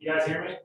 You guys hear me?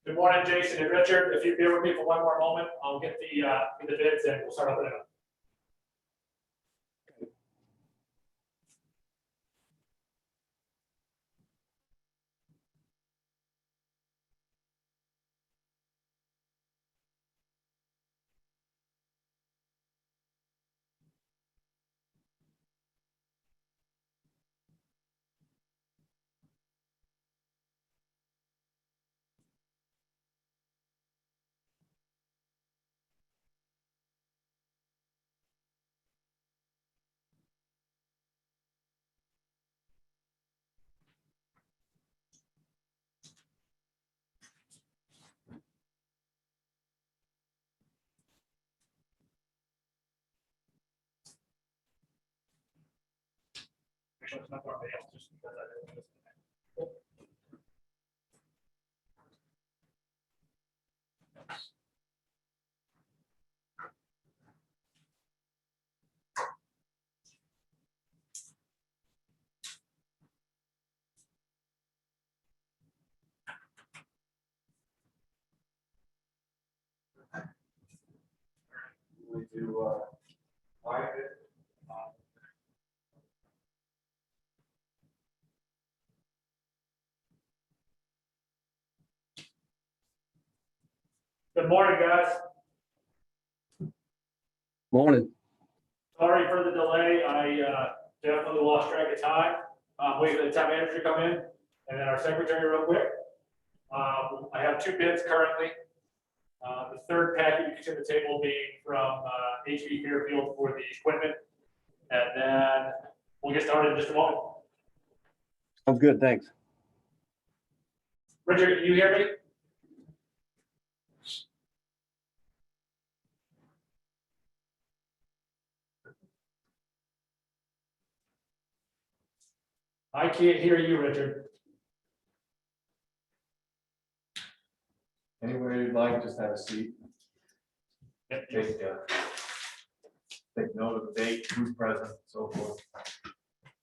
Good morning, Jason and Richard. If you bear with me for one more moment, I'll get the bids and we'll start opening up. Actually, it's not our mail, just because I didn't listen. We do live it. Good morning, guys. Morning. Sorry for the delay. I definitely lost track of time. Waiting for the town manager to come in and then our secretary real quick. I have two bids currently. The third package you can see on the table being from HB Fairfield for the equipment. And then we'll get started in just a moment. Sounds good, thanks. Richard, can you hear me? I can't hear you, Richard. Anywhere you'd like, just have a seat. Yep. Take note of the date, who's present, so forth.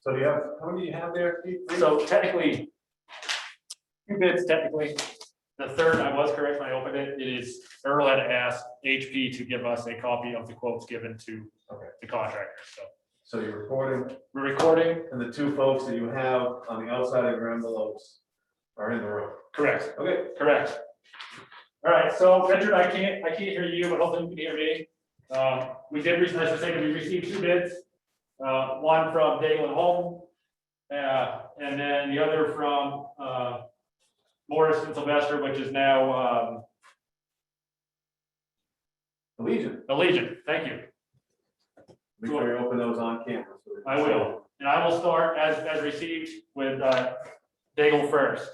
So do you have, how many do you have there, Pete? So technically, two bids technically. The third, I was correct when I opened it. It is Earl had asked HP to give us a copy of the quotes given to the contractors. So you're recording, We're recording. and the two folks that you have on the outside of your envelopes are in the room. Correct. Okay. Correct. All right, so Richard, I can't hear you, but hopefully you can hear me. We did recently, I should say, we received two bids. One from Daigle and Home, and then the other from Morris and Sylvester, which is now The Legion, the Legion. Thank you. make sure you open those on camera. I will, and I will start as received with Daigle first.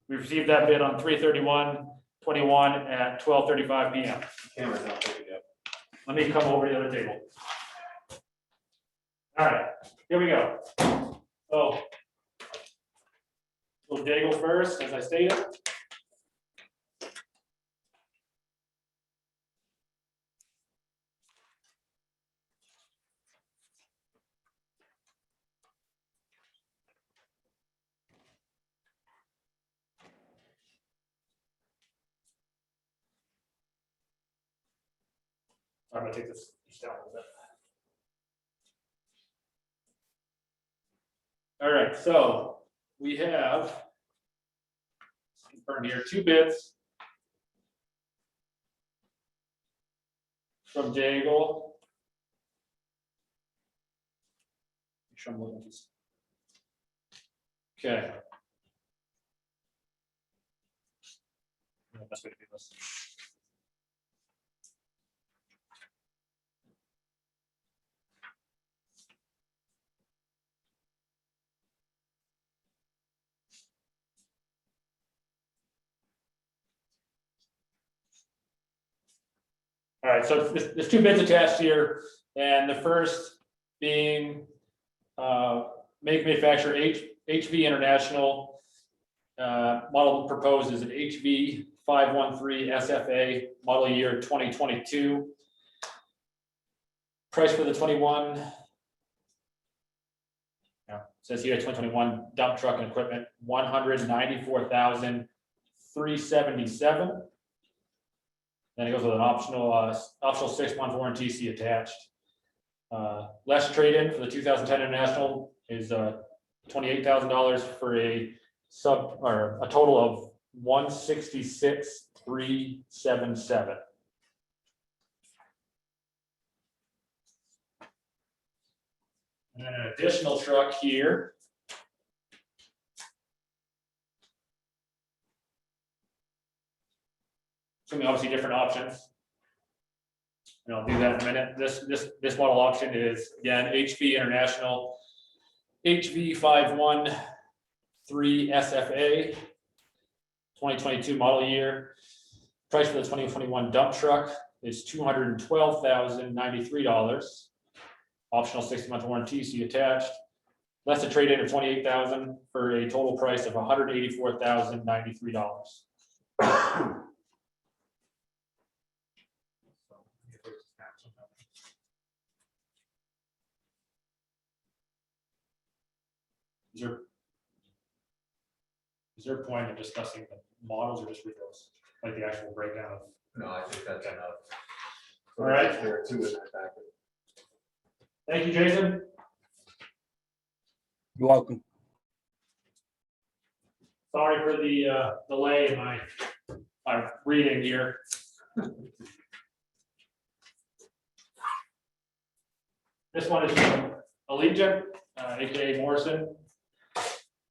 We received that bid on 3/31/21 at 12:35 p.m. Camera's not picking up. Let me come over to the other table. All right, here we go. So, we'll Daigle first, as I stated. I'm gonna take this down a little bit. All right, so we have confirm here 2 bids from Daigle. Make sure I'm looking at this. Okay. Best way to do this. All right, so there's 2 bids attached here, and the first being make manufacturer HV International. Model proposed is an HV 513 SFA model year 2022. Price for the 21. Yeah, says here 2021 dump truck and equipment, $194,377. Then it goes with an optional 6-month warranty, see attached. Less trade-in for the 2010 International is $28,000 for a total of $166,377. And then an additional truck here. So obviously different options. And I'll do that in a minute. This model option is again HV International HV 513 SFA 2022 model year. Price for the 2021 dump truck is $212,093. Optional 60-month warranty, see attached. Less a trade-in of $28,000 for a total price of $184,093. Is there a point of discussing the models or just read those, like the actual breakdown of? No, I think that's enough. All right. There are 2 in that packet. Thank you, Jason. You're welcome. Sorry for the delay in my reading here. This one is from Allegiant, aka Morrison.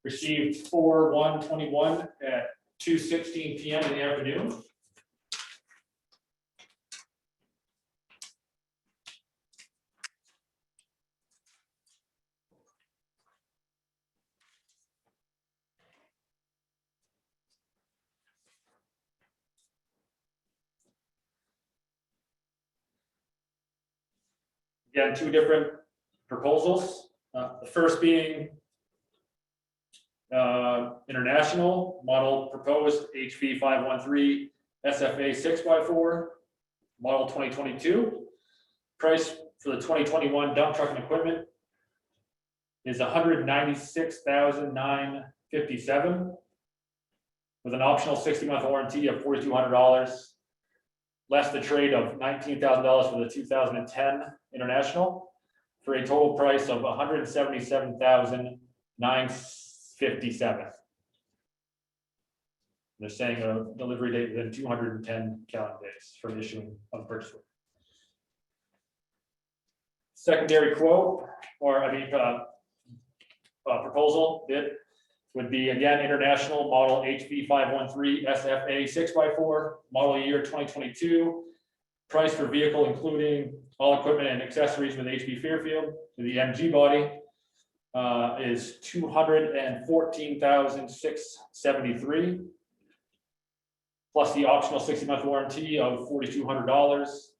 Received 4/1/21 at 2:16 p.m. in the afternoon. Again, 2 different proposals. The first being International model proposed HV 513 SFA 6x4 model 2022. Price for the 2021 dump truck and equipment is $196,957 with an optional 60-month warranty of $4,200. Less the trade of $19,000 for the 2010 International for a total price of $177,957. They're saying a delivery date within 210 calendar days from issuing of purchase order. Secondary quote, or proposal bid would be again International model HV 513 SFA 6x4 model year 2022. Price for vehicle including all equipment and accessories with HV Fairfield to the MG body is $214,673 plus the optional 60-month warranty of $4,200,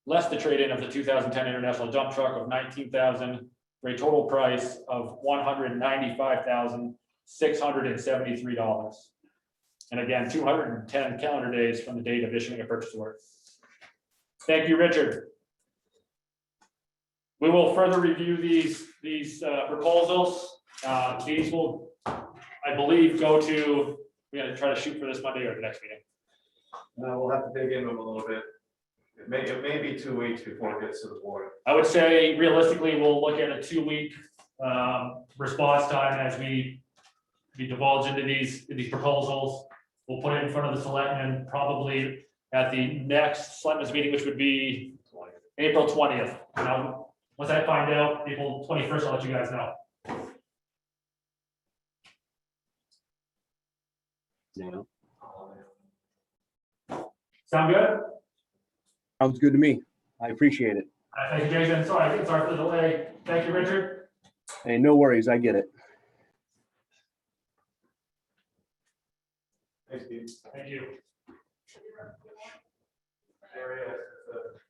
less the trade-in of the 2010 International dump truck of $19,000 for a total price of $195,673. And again, 210 calendar days from the date of issuing a purchase order. Thank you, Richard. We will further review these proposals. These will, I believe, go to, we're going to try to shoot for this Monday or the next meeting. We'll have to dig into them a little bit. It may be 2 weeks before it gets to the board. I would say realistically, we'll look at a 2-week response time as we divulge into these proposals. We'll put it in front of the selectmen probably at the next selectmen's meeting, which would be April 20th. Now, once I find out, April 21st, I'll let you guys know. Yeah. Sound good? Sounds good to me. I appreciate it. Thank you, Jason. Sorry for the delay. Thank you, Richard. Hey, no worries. I get it. Thanks, Steve. Thank you. There he is.